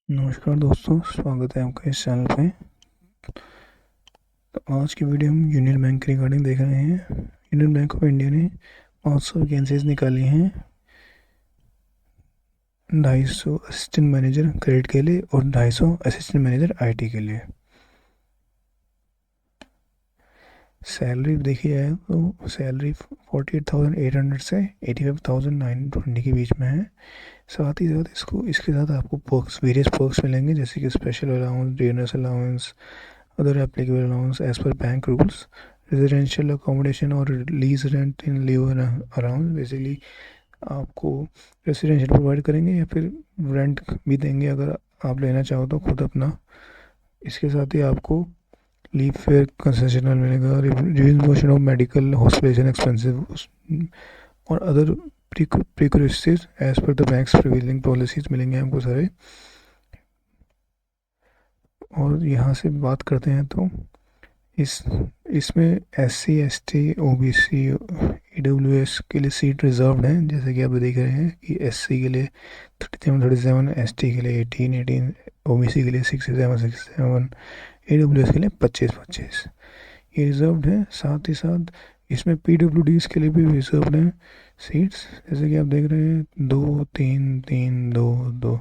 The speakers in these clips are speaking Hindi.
नमस्कार दोस्तों, स्वागत है आपका इस चैनल पे। तो आज की वीडियो हम यूनियन बैंक के रिगार्डिंग देख रहे हैं। यूनियन बैंक ऑफ इंडिया ने 500 वैकेंसीज निकाली हैं। 250 असिस्टेंट मैनेजर क्रेडिट के लिए और 250 असिस्टेंट मैनेजर आईटी के लिए। सैलरी देखी जाए तो सैलरी 48,800 से 85,920 के बीच में है। साथ ही साथ इसके साथ आपको पर्क्स, वेरियस पर्क्स मिलेंगे, जैसे कि special allowance, diners allowance, other applicable allowance as per bank rules, residential accommodation और lease rent in leave around. Basically आपको रेसिडेंशियल प्रोवाइड करेंगे या फिर रेंट भी देंगे अगर आप लेना चाहो तो खुद अपना। इसके साथ ही आपको लीव फेयर कंसेशनल मिलेगा, reimbursement of medical hospitalization expensive और other precautions as per the banks prevailing policies मिलेंगे आपको सारे। और यहाँ से बात करते हैं तो इस इसमें SC ST OBC EWS के लिए सीट रिजर्व्ड हैं, जैसे कि आप देख रहे हैं कि SC के लिए 37 ST के लिए 18 OBC के लिए 67 AWS के लिए 25 ये रिजर्व्ड है। साथ ही साथ इसमें PWDs के लिए भी रिजर्व्ड हैं सीट्स, जैसे कि आप देख रहे हैं 2 3 3 2 2।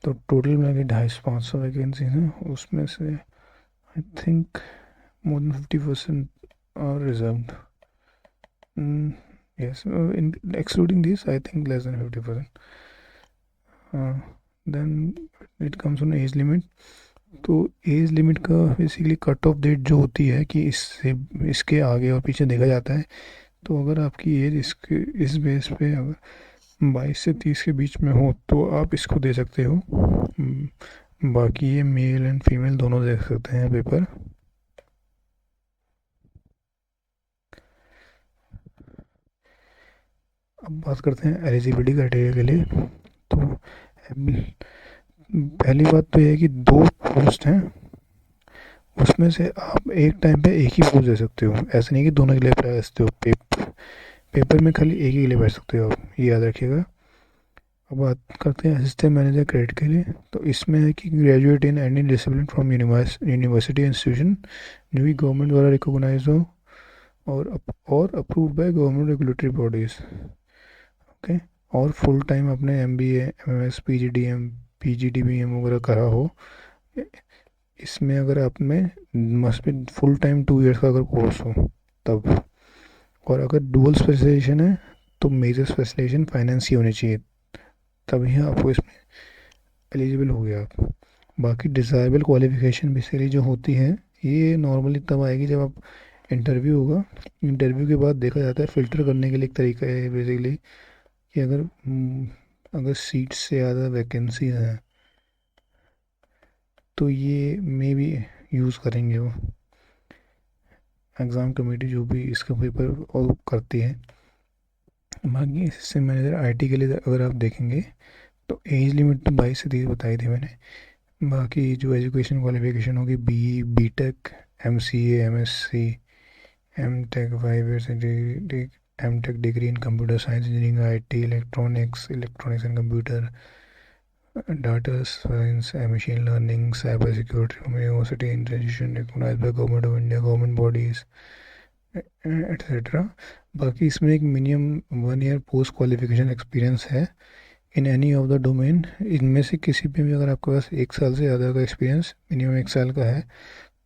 तो टोटल मिला के 250 500 वैकेंसी हैं, उसमें से I think more than 50% are reserved. Yes, excluding this, I think less than 50%. Then it comes on age limit. तो एज लिमिट का बेसिकली कट ऑफ डेट जो होती है कि इससे इसके आगे और पीछे देखा जाता है। तो अगर आपकी एज इसके इस बेस पे अगर 22 से 30 के बीच में हो तो आप इसको दे सकते हो। बाकी ये मेल एंड फीमेल दोनों दे सकते हैं पेपर। अब बात करते हैं एलिजिबिलिटी क्राइटेरिया के लिए। तो पहली बात तो यह है कि 2 पोस्ट हैं, उसमें से आप एक टाइम पे एक ही पोस्ट दे सकते हो। ऐसा नहीं कि दोनों के लिए अप्लाई कर सकते हो। पेपर में खाली एक ही के लिए बैठ सकते हो, आप ये याद रखिएगा। अब बात करते हैं असिस्टेंट मैनेजर क्रेडिट के लिए। तो इसमें है कि graduate in any discipline from university institution जो कि गवर्नमेंट द्वारा रिकॉग्नाइज हो और approved by government regulatory bodies. Okay. और फुल टाइम अपने MBA MMS PGDM PGDBM वगैरह करा हो। इसमें अगर आप में must be full time 2 years का अगर कोर्स हो तब। और अगर डुअल स्पेशलाइजेशन है तो मेजर स्पेशलाइजेशन फाइनेंस ही होनी चाहिए, तभी आपको इसमें एलिजिबल हो गया आप। बाकी डिज़ायरेबल क्वालिफिकेशन बेसिकली जो होती है ये नॉर्मली तब आएगी जब आप इंटरव्यू होगा। इंटरव्यू के बाद देखा जाता है, फ़िल्टर करने के लिए एक तरीका है बेसिकली कि अगर सीट से ज़्यादा वैकेंसी है तो ये मे भी यूज़ करेंगे वो एग्ज़ाम कमेटी जो भी इसका पेपर और करती है। बाकी असिस्टेंट मैनेजर आईटी के लिए अगर आप देखेंगे तो एज लिमिट तो 22 से 30 बताई थी मैंने। बाकी जो एजुकेशन क्वालिफिकेशन होगी BE BTech MCA MSc MTech 5 years MTech degree in computer science engineering IT electronics and computer data science machine learning cyber security from university institution recognized by government of India government bodies etcetera. बाकी इसमें एक minimum 1 year post qualification experience है in any of the domain. इनमें से किसी पे भी अगर आपके पास 1 साल से ज़्यादा का एक्सपीरियंस मिनिमम 1 साल का है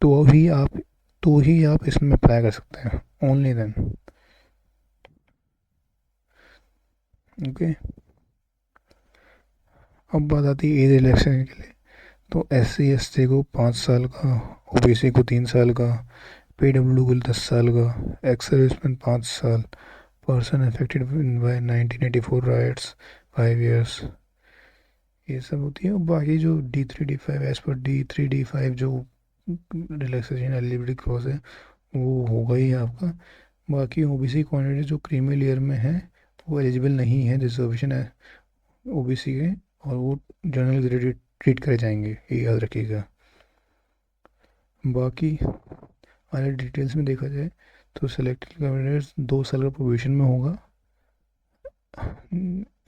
तो ही आप इसमें अप्लाई कर सकते हैं, ओनली देन। ओके। अब बात आती है एज रिलैक्सेशन के लिए। तो SC ST को 5 साल का, OBC को 3 साल का, PW को 10 साल का, एक्स सर्विसमैन 5 साल, person affected by 1984 rights 5 years, ये सब होती है। और बाकी जो D3 D5 as per D3 D5 जो रिलैक्सेशन एलिजिबिलिटी क्लॉज है वो होगा ही आपका। बाकी OBC कैंडिडेट जो क्रीमी लेयर में है वो एलिजिबल नहीं है, रिजर्वेशन है OBC के, और वो जनरल ग्रेड ट्रीट करे जाएंगे, ये याद रखिएगा। बाकी अगर डिटेल्स में देखा जाए तो सेलेक्टेड कैंडिडेट्स 2 साल का प्रोबेशन में होगा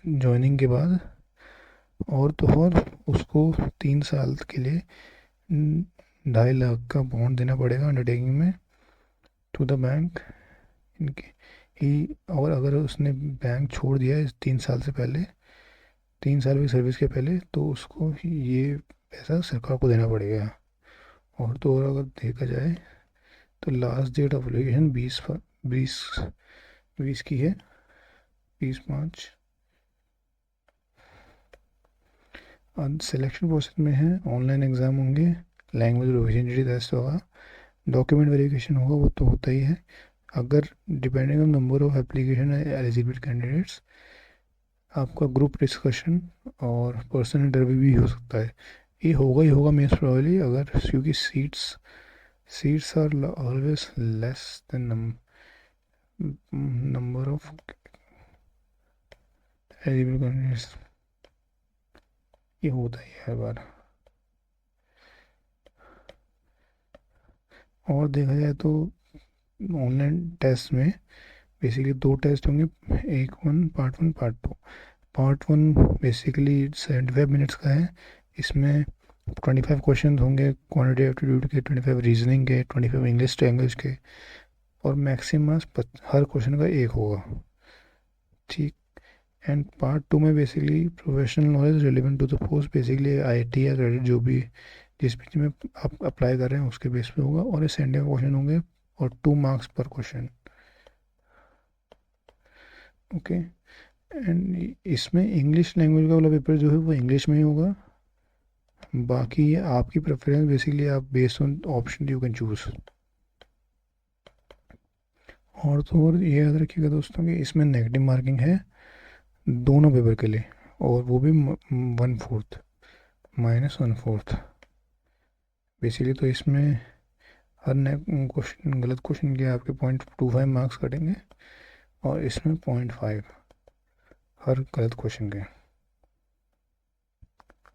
जॉइनिंग के बाद। और तो और उसको 3 साल के लिए 2.5 लाख का बॉन्ड देना पड़ेगा अंडरटेकिंग में टू द बैंक इनके ही। और अगर उसने बैंक छोड़ दिया है 3 साल से पहले, 3 साल की सर्विस के पहले, तो उसको ये पैसा सरकार को देना पड़ेगा। और तो और अगर देखा जाए तो लास्ट डेट ऑफ एप्लीकेशन 20 20 की है, 20 मार्च। सिलेक्शन प्रोसेस में है, ऑनलाइन एग्ज़ाम होंगे, लैंग्वेज प्रोफिशिएंसी टेस्ट होगा, डॉक्यूमेंट वेरिफिकेशन होगा, वो तो होता ही है। अगर depending on number of application eligible candidates, आपका ग्रुप डिस्कशन और पर्सनल इंटरव्यू भी हो सकता है। ये होगा ही होगा मोस्ट प्रोबेबली, अगर क्योंकि seats are always less than number of eligible candidates. ये होता ही है हर बार। और देखा जाए तो ऑनलाइन टेस्ट में बेसिकली 2 टेस्ट होंगे, एक one part two. Part one basically 75 minutes का है। इसमें 25 क्वेश्चन होंगे क्वान्टिटी एप्टीट्यूड के, 25 रीजनिंग के, 25 इंग्लिश लैंग्वेज के, और मैक्सिमम हर क्वेश्चन का एक होगा। ठीक। एंड पार्ट टू में basically professional knowledge relevant to the post, basically IT या क्रेडिट जो भी जिस भी में आप अप्लाई कर रहे हैं उसके बेस पे होगा, और ये सेंडिंग क्वेश्चन होंगे और 2 मार्क्स पर क्वेश्चन। ओके। एंड इसमें इंग्लिश लैंग्वेज का वाला पेपर जो है वो इंग्लिश में ही होगा। बाकी ये आपकी प्रेफरेंस, बेसिकली आप based on option you can choose. और तो और ये याद रखिएगा दोस्तों कि इसमें नेगेटिव मार्किंग है दोनों पेपर के लिए, और वो भी 1/4, -1/4। बेसिकली तो इसमें हर क्वेश्चन, गलत क्वेश्चन के आपके 0.25 मार्क्स कटेंगे, और इसमें 0.5 हर गलत क्वेश्चन के।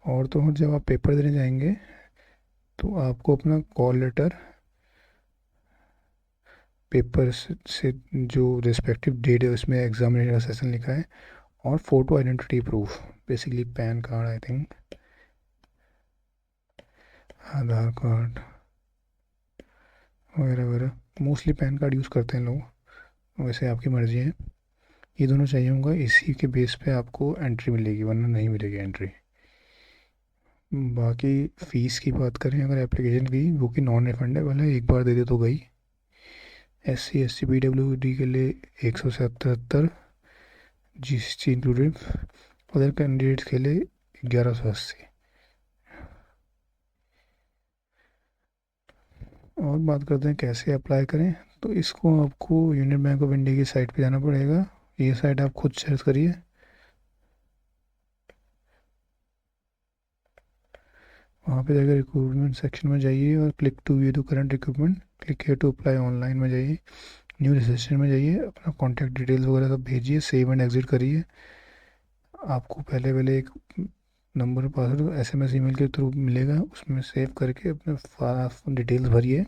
और तो और जब आप पेपर देने जाएंगे तो आपको अपना कॉल लेटर, पेपर से जो रिस्पेक्टिव डेट है उसमें एग्जामिनेशन का सेशन लिखा है, और photo identity proof, basically pan card I think, Aadhaar card वगैरह वगैरह। मोस्टली पैन कार्ड यूज़ करते हैं लोग, वैसे आपकी मर्ज़ी है। ये दोनों चाहिए होगा, इसी के बेस पे आपको एंट्री मिलेगी, वरना नहीं मिलेगी एंट्री। बाकी फ़ीस की बात करें अगर एप्लीकेशन की, वो कि नॉन रिफंडेबल है, एक बार दे दे तो गई। SC SC PWD के लिए 177, GST इंक्लूडेड। अदर कैंडिडेट्स के लिए 1180। और बात करते हैं कैसे अप्लाई करें। तो इसको आपको यूनियन बैंक ऑफ इंडिया की साइट पे जाना पड़ेगा। ये साइट आप खुद सर्च करिए। वहाँ पे जाकर रिक्रूटमेंट सेक्शन में जाइए और click to view the current recruitment, click here to apply online में जाइए, न्यू रजिस्ट्रेशन में जाइए, अपना कॉन्टैक्ट डिटेल्स वगैरह सब भेजिए, सेव एंड एग्जिट करिए। आपको पहले पहले एक नंबर पासवर्ड SMS ईमेल के थ्रू मिलेगा, उसमें सेव करके अपने डिटेल्स भरिए।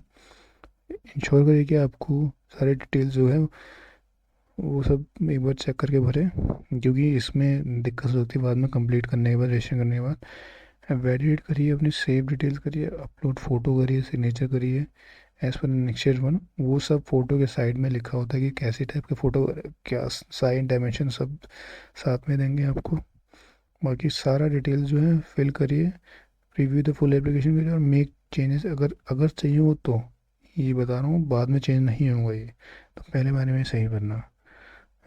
इंश्योर करिए कि आपको सारे डिटेल्स जो है वो सब एक बार चेक करके भरें, क्योंकि इसमें दिक्कत हो सकती है बाद में कंप्लीट करने के बाद, रजिस्ट्रेशन करने के बाद। वैलिडेट करिए, अपनी सेव डिटेल्स करिए, अपलोड फ़ोटो करिए, सिग्नेचर करिए एज़ पर नेक्स्ट वन। वो सब फ़ोटो के साइड में लिखा होता है कि कैसी टाइप के फ़ोटो, क्या साइज डायमेंशन सब साथ में देंगे आपको। बाकी सारा डिटेल्स जो है फिल करिए, रिव्यू द फुल एप्लीकेशन करिए, और मेक चेंजेस अगर अगर चाहिए हो तो। ये बता रहा हूँ, बाद में चेंज नहीं होगा ये, तो पहले बारे में सही करना।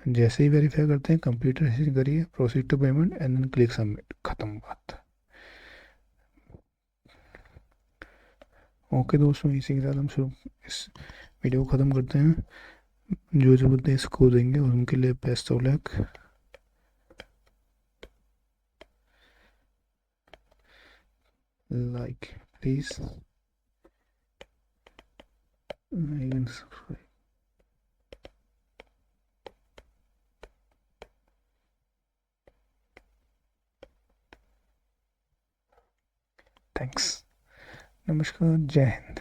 जैसे ही वेरीफाई करते हैं, कंप्यूटर रजिस्ट्रेशन करिए, proceed to payment and then click submit, ख़त्म बात। ओके दोस्तों, इसी के साथ हम शुरू इस वीडियो को ख़त्म करते हैं। जो जो बंदे इसको देंगे और उनके लिए best of luck. Like please, subscribe. Thanks. नमस्कार, जय हिंद।